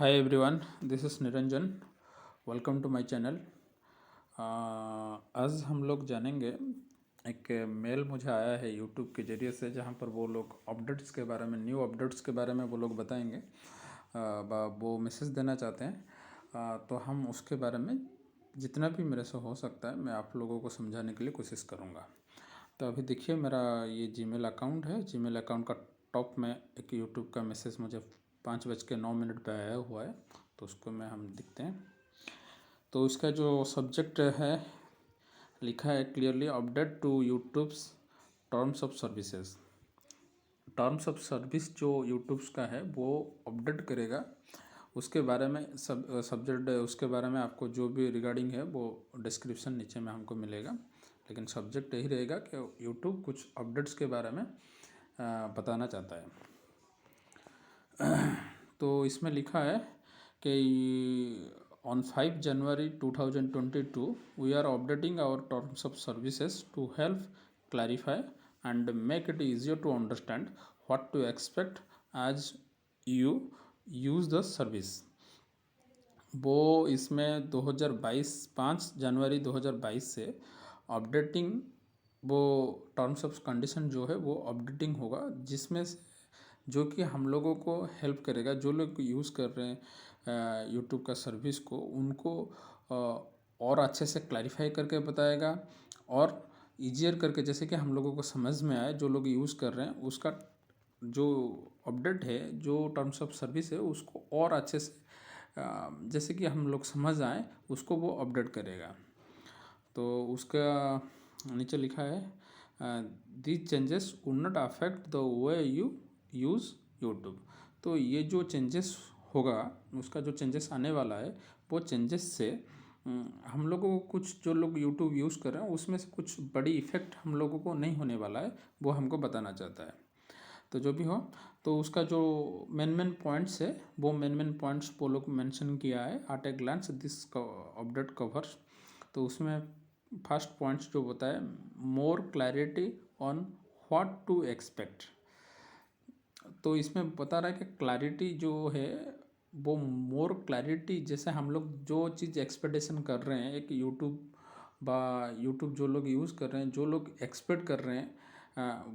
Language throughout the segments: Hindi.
Hi everyone, this is Niranjan. Welcome to my channel. आज हम लोग जानेंगे, एक मेल मुझे आया है यूट्यूब के ज़रिए से, जहाँ पर वो लोग अपडेट्स के बारे में, न्यू अपडेट्स के बारे में वो लोग बताएंगे। वो मैसेज देना चाहते हैं। तो हम उसके बारे में जितना भी मेरे से हो सकता है मैं आप लोगों को समझाने के लिए कोशिश करूँगा। तो अभी देखिए, मेरा ये जीमेल अकाउंट है। जीमेल अकाउंट का टॉप में एक यूट्यूब का मैसेज मुझे 5:09 पे आया हुआ है, तो उसको हम देखते हैं। तो इसका जो सब्जेक्ट है, लिखा है clearly, update to YouTube's terms of services. Terms of service जो यूट्यूब्स का है वो अपडेट करेगा, उसके बारे में सब्जेक्ट उसके बारे में आपको जो भी रिगार्डिंग है वो डिस्क्रिप्शन नीचे में हमको मिलेगा। लेकिन सब्जेक्ट यही रहेगा कि यूट्यूब कुछ अपडेट्स के बारे में बताना चाहता है। तो इसमें लिखा है कि on 5 January 2022 we are updating our terms of services to help clarify and make it easier to understand what to expect as you use the service. वो इसमें 2022 5 जनवरी 2022 से अपडेटिंग, वो टर्म्स ऑफ कंडीशन जो है वो अपडेटिंग होगा, जिसमें से जो कि हम लोगों को हेल्प करेगा, जो लोग यूज़ कर रहे हैं यूट्यूब का सर्विस को, उनको और अच्छे से क्लैरिफाई करके बताएगा और ईजियर करके, जैसे कि हम लोगों को समझ में आए, जो लोग यूज़ कर रहे हैं उसका जो अपडेट है, जो टर्म्स ऑफ सर्विस है, उसको और अच्छे से जैसे कि हम लोग समझ आए उसको वो अपडेट करेगा। तो उसका नीचे लिखा है, these changes would not affect the way you use YouTube. तो ये जो चेंजेस होगा, उसका जो चेंजेस आने वाला है, वो चेंजेस से हम लोगों को कुछ, जो लोग यूट्यूब यूज़ कर रहे हैं उसमें से कुछ बड़ी इफ़ेक्ट हम लोगों को नहीं होने वाला है, वो हमको बताना चाहता है। तो जो भी हो, तो उसका जो मेन पॉइंट्स है, वो मेन पॉइंट्स वो लोग मेंशन किया है। At a glance this update covers, तो उसमें फर्स्ट पॉइंट्स जो बताए, more clarity on what to expect. तो इसमें बता रहा है कि क्लैरिटी जो है वो मोर क्लैरिटी, जैसे हम लोग जो चीज़ एक्सपेक्टेशन कर रहे हैं, एक यूट्यूब जो लोग यूज़ कर रहे हैं, जो लोग एक्सपेक्ट कर रहे हैं,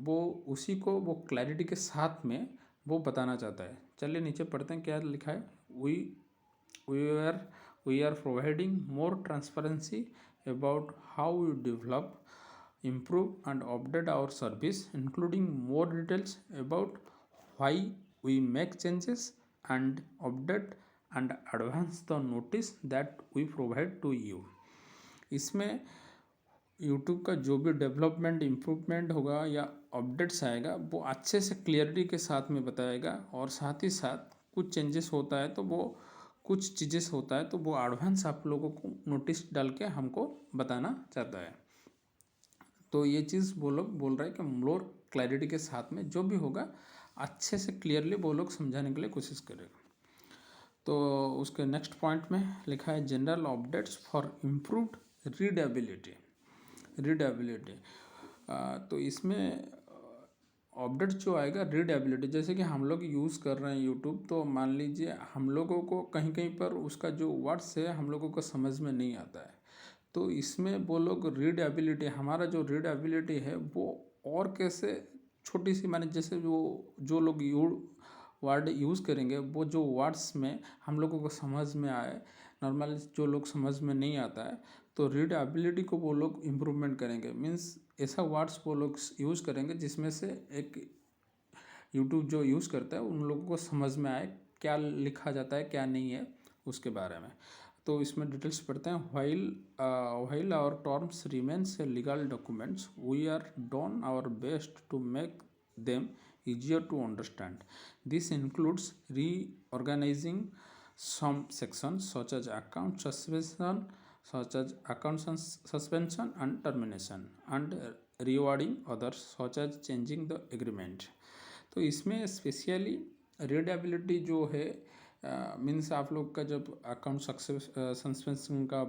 वो उसी को वो क्लैरिटी के साथ में वो बताना चाहता है। चलिए नीचे पढ़ते हैं क्या लिखा है। We we are we are providing more transparency about how you develop, improve and update our service, including more details about why we make changes and update and advance the notice that we provide to you। इसमें यूट्यूब का जो भी डेवलपमेंट, इम्प्रूवमेंट होगा या अपडेट्स आएगा, वो अच्छे से क्लियरिटी के साथ में बताएगा, और साथ ही साथ कुछ चेंजेस होता है तो वो कुछ चीज़ें होता है तो वो एडवांस आप लोगों को नोटिस डाल के हमको बताना चाहता है। तो ये चीज़ वो लोग बोल रहे हैं कि मोर क्लैरिटी के साथ में जो भी होगा अच्छे से क्लियरली वो लोग समझाने के लिए कोशिश करेगा। तो उसके नेक्स्ट पॉइंट में लिखा है, general updates for improved readability. तो इसमें अपडेट जो आएगा रीडेबिलिटी, जैसे कि हम लोग यूज़ कर रहे हैं यूट्यूब, तो मान लीजिए हम लोगों को कहीं कहीं पर उसका जो वर्ड्स है हम लोगों को समझ में नहीं आता है, तो इसमें वो लोग रीडेबिलिटी, हमारा जो रीडेबिलिटी है वो और कैसे छोटी सी, माने जैसे वो जो लोग वर्ड यूज़ करेंगे, वो जो वर्ड्स में हम लोगों को समझ में आए, नॉर्मली जो लोग समझ में नहीं आता है, तो रीडेबिलिटी को वो लोग इम्प्रूवमेंट करेंगे। मीन्स ऐसा वर्ड्स वो लोग यूज़ करेंगे जिसमें से एक यूट्यूब जो यूज़ करता है उन लोगों को समझ में आए क्या लिखा जाता है क्या नहीं है उसके बारे में। तो इसमें डिटेल्स पढ़ते हैं। While our terms remains a legal documents, we are done our best to make them easier to understand. This includes reorganizing some sections such as account suspension and termination, and rewarding others such as changing the agreement. तो इसमें स्पेशली रीडेबिलिटी जो है, मीन्स आप लोग का जब अकाउंट सस्पेंशन का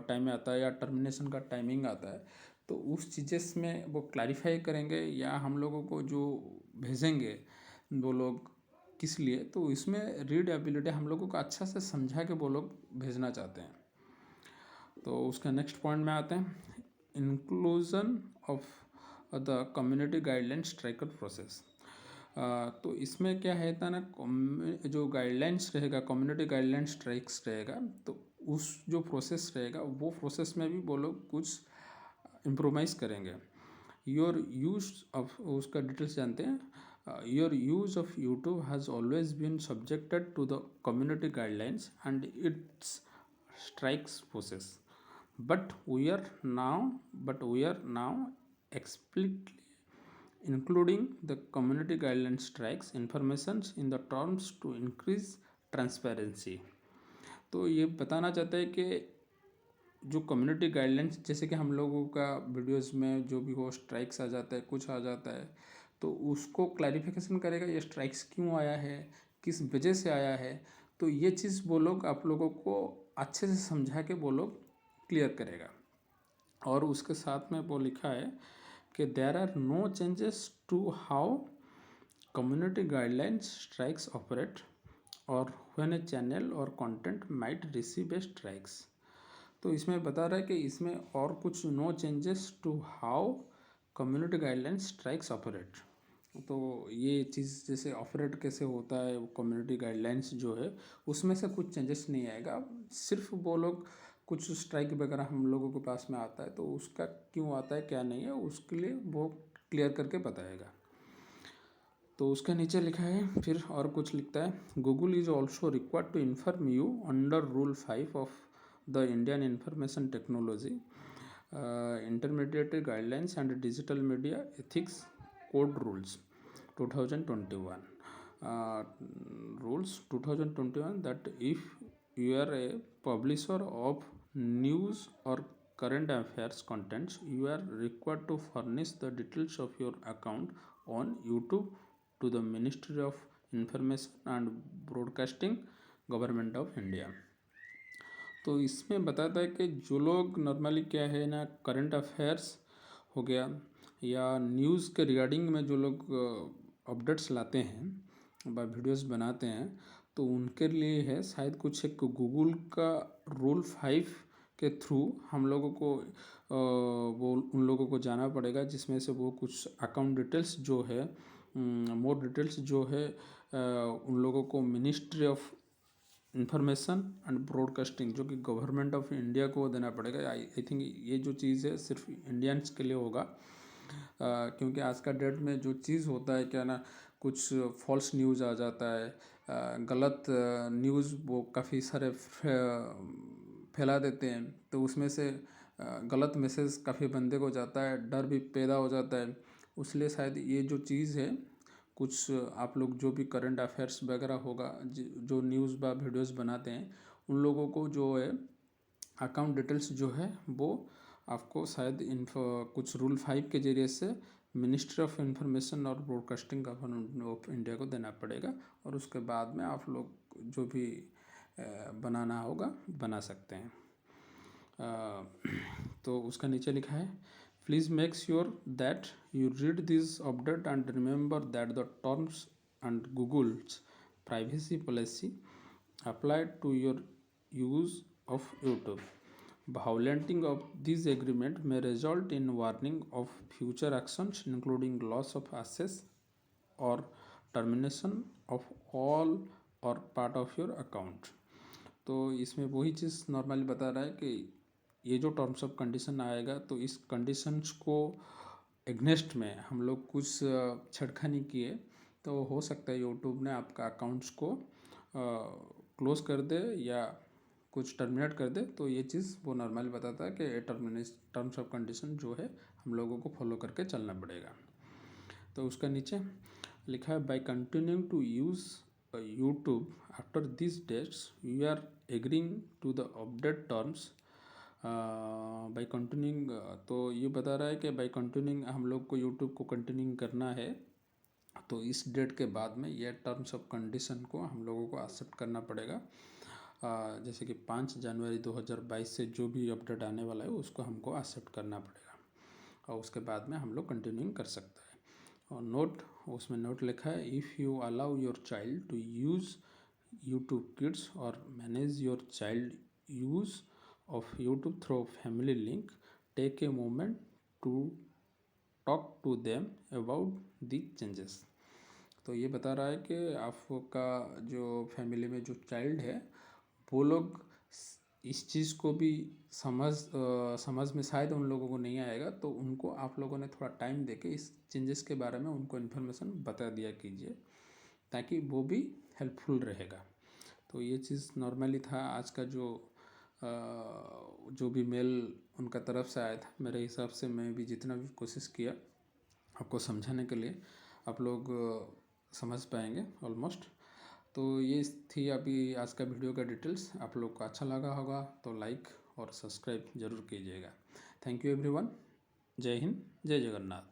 टाइम आता है या टर्मिनेशन का टाइमिंग आता है, तो उस चीज़ें में वो क्लैरिफाई करेंगे, या हम लोगों को जो भेजेंगे वो लोग किस लिए, तो इसमें रीडेबिलिटी हम लोगों को अच्छा से समझा के वो लोग भेजना चाहते हैं। तो उसका नेक्स्ट पॉइंट में आते हैं, inclusion of the community guidelines tracker process. तो इसमें क्या है था ना, जो गाइडलाइंस रहेगा, कम्युनिटी गाइडलाइंस ट्रैक्स रहेगा, तो उस जो प्रोसेस रहेगा वो प्रोसेस में भी वो लोग कुछ इम्प्रोवाइज़ करेंगे। योर यूज ऑफ, उसका डिटेल्स जानते हैं, your use of YouTube has always been subjected to the community guidelines and its strikes process, but we are now explicitly including the community guidelines strikes informations in the terms to increase transparency। तो ये बताना चाहते हैं कि जो कम्युनिटी गाइडलाइंस, जैसे कि हम लोगों का वीडियोस में जो भी हो स्ट्राइक्स आ जाता है, कुछ आ जाता है, तो उसको क्लैरिफिकेशन करेगा ये स्ट्राइक्स क्यों आया है, किस वजह से आया है। तो ये चीज़ वो लोग आप लोगों को अच्छे से समझा के वो लोग क्लियर करेगा। और उसके साथ में वो लिखा है कि there are no changes to how community guidelines strikes operate और व्हेन ए चैनल और content might receive a strikes. तो इसमें बता रहा है कि इसमें और कुछ no changes to how community guidelines strikes operate. तो ये चीज़ जैसे ऑपरेट कैसे होता है, वो कम्युनिटी गाइडलाइंस जो है उसमें से कुछ चेंजेस नहीं आएगा। सिर्फ वो लोग कुछ स्ट्राइक वगैरह हम लोगों के पास में आता है, तो उसका क्यों आता है क्या नहीं है उसके लिए वो क्लियर करके बताएगा। तो उसके नीचे लिखा है फिर और कुछ लिखता है, Google is also required to inform you under rule 5 of the Indian information technology intermediate guidelines and digital media ethics code rules 2021 rules 2021 that if you are a publisher of news or current affairs contents, you are required to furnish the details of your account on YouTube to the Ministry of Information and Broadcasting, government of India. तो इसमें बताता है कि जो लोग नॉर्मली क्या है ना, करंट अफेयर्स हो गया या न्यूज़ के रिगार्डिंग में जो लोग अपडेट्स लाते हैं व वीडियोस बनाते हैं, तो उनके लिए है शायद कुछ एक गूगल का रूल 5 के थ्रू हम लोगों को वो उन लोगों को जाना पड़ेगा, जिसमें से वो कुछ अकाउंट डिटेल्स जो है, मोर डिटेल्स जो है उन लोगों को ministry of information and broadcasting जो कि गवर्नमेंट ऑफ इंडिया को देना पड़ेगा। आई थिंक ये जो चीज़ है सिर्फ इंडियंस के लिए होगा, क्योंकि आज का डेट में जो चीज़ होता है क्या ना, कुछ फॉल्स न्यूज़ आ जाता है, गलत न्यूज़ वो काफ़ी सारे फैला देते हैं, तो उसमें से गलत मैसेज काफ़ी बंदे को जाता है, डर भी पैदा हो जाता है। उसलिए शायद ये जो चीज़ है, कुछ आप लोग जो भी करंट अफेयर्स वगैरह होगा, जो न्यूज़ व वीडियोस बनाते हैं, उन लोगों को जो है अकाउंट डिटेल्स जो है वो आपको शायद कुछ रूल 5 के जरिए से मिनिस्ट्री ऑफ इंफॉर्मेशन और ब्रॉडकास्टिंग गवर्नमेंट ऑफ इंडिया को देना पड़ेगा, और उसके बाद में आप लोग जो भी बनाना होगा बना सकते हैं। तो उसका नीचे लिखा है, please make sure that you read this update and remember that the terms and Google's privacy policy applied to your use of YouTube. Violating of this agreement may result in warning of future actions including loss of access or termination of all or part of your account। तो इसमें वही चीज़ नॉर्मली बता रहा है कि ये जो टर्म्स ऑफ कंडीशन आएगा, तो इस कंडीशंस को एग्नेस्ट में हम लोग कुछ छेड़खानी किए तो हो सकता है यूट्यूब ने आपका अकाउंट्स को क्लोज कर दे या कुछ टर्मिनेट कर दे। तो ये चीज़ वो नॉर्मली बताता है कि टर्म्स ऑफ कंडीशन जो है हम लोगों को फॉलो करके चलना पड़ेगा। तो उसका नीचे लिखा है, by continuing to use YouTube after this dates you are agreeing to the update terms by continuing. तो ये बता रहा है कि बाय कंटिन्यूइंग हम लोग को यूट्यूब को कंटिन्यूइंग करना है, तो इस डेट के बाद में ये टर्म्स ऑफ कंडीशन को हम लोगों को एक्सेप्ट करना पड़ेगा। जैसे कि 5 जनवरी 2022 से जो भी अपडेट आने वाला है उसको हमको एक्सेप्ट करना पड़ेगा, और उसके बाद में हम लोग कंटिन्यूइंग कर सकते हैं। और नोट उसमें नोट लिखा है, if you allow your child to use YouTube kids और manage your child use of YouTube through family link, take a moment to talk to them about the changes. तो ये बता रहा है कि आपका जो फैमिली में जो चाइल्ड है वो लोग इस चीज़ को भी समझ में शायद उन लोगों को नहीं आएगा, तो उनको आप लोगों ने थोड़ा टाइम देके इस चेंजेस के बारे में उनको इन्फॉर्मेशन बता दिया कीजिए, ताकि वो भी हेल्पफुल रहेगा। तो ये चीज़ नॉर्मली था आज का जो भी मेल उनका तरफ से आया था। मेरे हिसाब से मैं भी जितना भी कोशिश किया आपको समझाने के लिए, आप लोग समझ पाएंगे ऑलमोस्ट। तो ये थी अभी आज का वीडियो का डिटेल्स। आप लोग को अच्छा लगा होगा तो लाइक और सब्सक्राइब ज़रूर कीजिएगा। Thank you everyone. जय हिंद, जय जगन्नाथ।